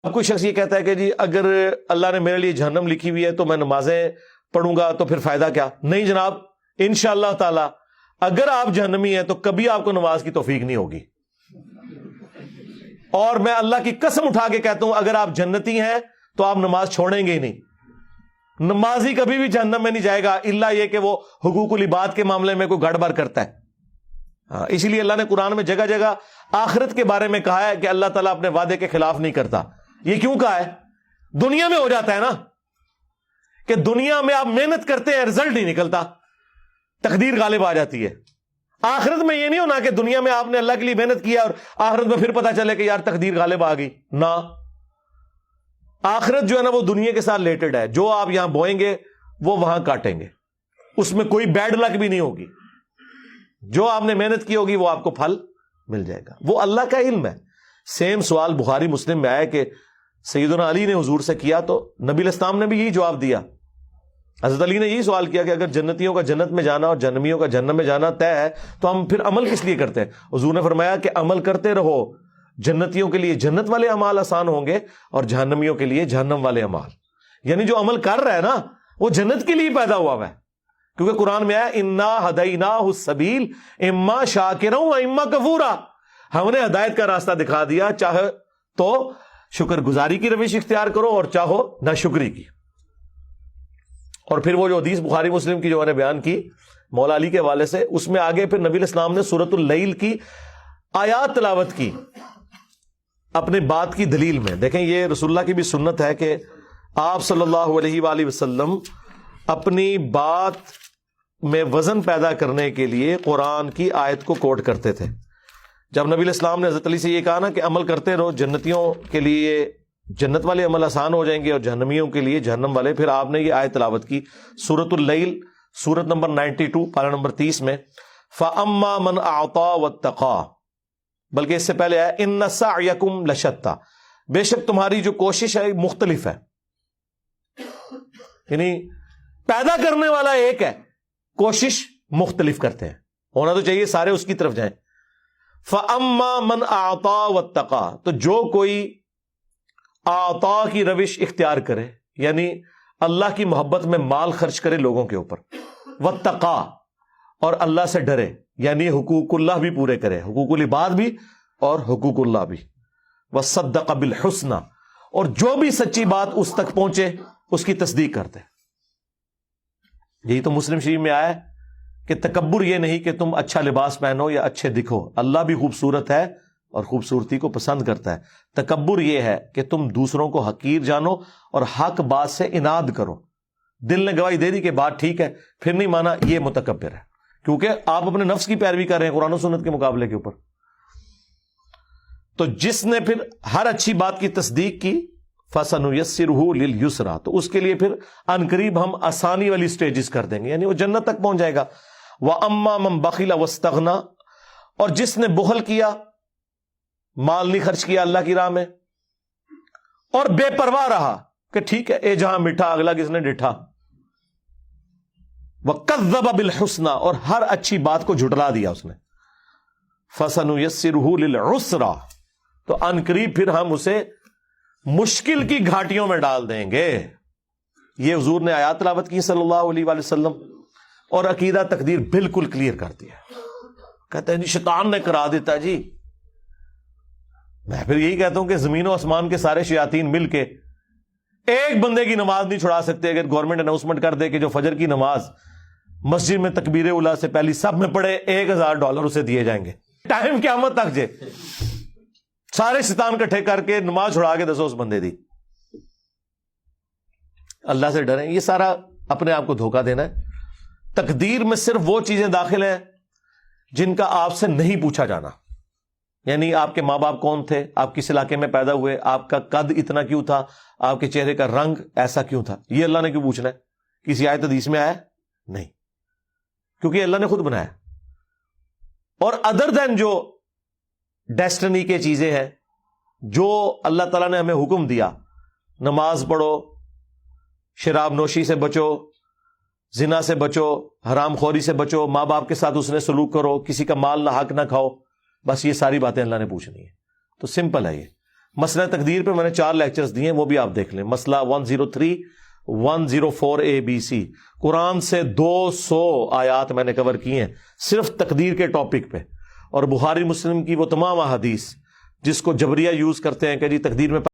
اب کوئی شخص یہ کہتا ہے کہ جی اگر اللہ نے میرے لیے جہنم لکھی ہوئی ہے تو میں نمازیں پڑھوں گا تو پھر فائدہ کیا؟ نہیں جناب، انشاءاللہ تعالی اگر آپ جہنمی ہیں تو کبھی آپ کو نماز کی توفیق نہیں ہوگی، اور میں اللہ کی قسم اٹھا کے کہتا ہوں اگر آپ جنتی ہیں تو آپ نماز چھوڑیں گے ہی نہیں۔ نمازی کبھی بھی جہنم میں نہیں جائے گا الا یہ کہ وہ حقوق العباد کے معاملے میں کوئی گڑبڑ کرتا ہے۔ اسی لیے اللہ نے قرآن میں جگہ جگہ آخرت کے بارے میں کہا ہے کہ اللہ تعالیٰ اپنے وعدے کے خلاف نہیں کرتا۔ یہ کیوں کہا ہے؟ دنیا میں ہو جاتا ہے نا کہ دنیا میں آپ محنت کرتے ہیں رزلٹ نہیں نکلتا، تقدیر غالب آ جاتی ہے۔ آخرت میں یہ نہیں ہونا کہ دنیا میں آپ نے اللہ کے لیے محنت کیا اور آخرت میں پھر پتا چلے کہ یار تقدیر غالب آ گئی، نہ۔ آخرت جو ہے نا وہ دنیا کے ساتھ ریلیٹڈ ہے، جو آپ یہاں بوئیں گے وہ وہاں کاٹیں گے، اس میں کوئی بیڈ لک بھی نہیں ہوگی، جو آپ نے محنت کی ہوگی وہ آپ کو پھل مل جائے گا، وہ اللہ کا علم ہے۔ سیم سوال بخاری مسلم میں آیا کہ سیدنا علی نے حضور سے کیا تو نبی علیہ السلام نے بھی یہی جواب دیا۔ حضرت علی نے یہی سوال کیا کہ اگر جنتیوں کا جنت میں جانا اور جہنمیوں کا جہنم میں جانا طے ہے تو ہم پھر عمل کس لیے کرتے ہیں؟ حضور نے فرمایا کہ عمل کرتے رہو، جنتیوں کے لیے جنت والے اعمال آسان ہوں گے اور جہنمیوں کے لیے جہنم والے اعمال، یعنی جو عمل کر رہا ہے نا وہ جنت کے لیے پیدا ہوا ہے، کیونکہ قرآن میں آیا انا ہدیناہ السبیل اما شاکرا و اما کفورا، ہم نے ہدایت کا راستہ دکھا دیا، چاہے تو شکر گزاری کی روش اختیار کرو اور چاہو ناشکری کی۔ اور پھر وہ جو حدیث بخاری مسلم کی جو میں نے بیان کی مولا علی کے حوالے سے، اس میں آگے پھر نبی علیہ السلام نے سورۃ اللیل کی آیات تلاوت کی اپنے بات کی دلیل میں۔ دیکھیں یہ رسول اللہ کی بھی سنت ہے کہ آپ صلی اللہ علیہ وآلہ وسلم اپنی بات میں وزن پیدا کرنے کے لیے قرآن کی آیت کو کوٹ کرتے تھے۔ جب نبی علیہ السلام نے حضرت علی سے یہ کہا نا کہ عمل کرتے رہو، جنتیوں کے لیے جنت والے عمل آسان ہو جائیں گے اور جہنمیوں کے لیے جہنم والے، پھر آپ نے یہ آیت تلاوت کی سورۃ اللیل، سورت نمبر 92 پارہ نمبر 30 میں، فَأَمَّا مَنْ أَعْطَى وَاتَّقَى، بلکہ اس سے پہلے ہے إِنَّ سَعْيَكُمْ لَشَتَّى، بے شک تمہاری جو کوشش ہے مختلف ہے، یعنی پیدا کرنے والا ایک ہے، کوشش مختلف کرتے ہیں، ہونا تو چاہیے سارے اس کی طرف جائیں۔ فَأَمَّا مَنْ أَعْطَى وَاتَّقَى، تو جو کوئی عطا کی روش اختیار کرے، یعنی اللہ کی محبت میں مال خرچ کرے لوگوں کے اوپر، واتقا، اور اللہ سے ڈرے، یعنی حقوق اللہ بھی پورے کرے، حقوق العباد بھی اور حقوق اللہ بھی، وصدق بالحسنى، اور جو بھی سچی بات اس تک پہنچے اس کی تصدیق کرتے۔ یہی تو مسلم شریف میں آیا ہے کہ تکبر یہ نہیں کہ تم اچھا لباس پہنو یا اچھے دکھو، اللہ بھی خوبصورت ہے اور خوبصورتی کو پسند کرتا ہے۔ تکبر یہ ہے کہ تم دوسروں کو حقیر جانو اور حق بات سے اناد کرو، دل نے گواہی دے دی کہ بات ٹھیک ہے پھر نہیں مانا، یہ متکبر ہے، کیونکہ آپ اپنے نفس کی پیروی کر رہے ہیں قرآن و سنت کے مقابلے کے اوپر۔ تو جس نے پھر ہر اچھی بات کی تصدیق کی فَسَنُيَسِّرُهُ لِلْيُسْرَى، تو اس کے لیے پھر عنقریب ہم آسانی والی سٹیجز کر دیں گے، یعنی وہ جنت تک پہنچ جائے گا۔ وَأَمَّا مَن بَخِلَ وَاسْتَغْنَى، اور جس نے بخل کیا، مال نہیں خرچ کیا اللہ کی راہ میں، اور بے پرواہ رہا کہ ٹھیک ہے اے جہاں میٹھا اگلا کس نے ڈٹھا، وَكَذَّبَ بِالْحُسْنَى، اور ہر اچھی بات کو جھٹلا دیا اس نے، فَسَنُيَسِّرُهُ لِلْعُسْرَى، تو ان قریب پھر ہم اسے مشکل کی گھاٹیوں میں ڈال دیں گے۔ یہ حضور نے آیات تلاوت کی صلی اللہ علیہ وآلہ وسلم، اور عقیدہ تقدیر بالکل کلیئر کر دیا۔ کہتے ہیں جی شیطان نے کرا دیتا جی، میں پھر یہی کہتا ہوں کہ زمین و آسمان کے سارے شیاطین مل کے ایک بندے کی نماز نہیں چھڑا سکتے۔ اگر گورنمنٹ اناؤنسمنٹ کر دے کہ جو فجر کی نماز مسجد میں تکبیر اولیٰ سے پہلی سب میں پڑھے $1000 اسے دیے جائیں گے، ٹائم قیامت تک جے سارے شیطان اکٹھے کر کے نماز چھڑا کے دسو اس بندے دی۔ اللہ سے ڈریں، یہ سارا اپنے آپ کو دھوکہ دینا ہے۔ تقدیر میں صرف وہ چیزیں داخل ہیں جن کا آپ سے نہیں پوچھا جانا، یعنی آپ کے ماں باپ کون تھے، آپ کس علاقے میں پیدا ہوئے، آپ کا قد اتنا کیوں تھا، آپ کے چہرے کا رنگ ایسا کیوں تھا، یہ اللہ نے کیوں پوچھنا ہے؟ کسی آیت حدیث میں آیا نہیں، کیونکہ اللہ نے خود بنایا۔ اور ادر دین جو ڈیسٹنی کے چیزیں ہیں، جو اللہ تعالیٰ نے ہمیں حکم دیا، نماز پڑھو، شراب نوشی سے بچو، زنا سے بچو، حرام خوری سے بچو، ماں باپ کے ساتھ اس نے سلوک کرو، کسی کا مال ناحق نہ کھاؤ، بس یہ ساری باتیں اللہ نے پوچھنی ہے۔ تو سمپل ہے یہ، مسئلہ تقدیر پہ میں نے 4 لیکچرز دیے ہیں، وہ بھی آپ دیکھ لیں. مسئلہ 103 104 ABC، قرآن سے 200 آیات میں نے کور کی ہیں صرف تقدیر کے ٹاپک پہ. اور بخاری مسلم کی وہ تمام احادیث جس کو جبریہ یوز کرتے ہیں کہ جی تقدیر میں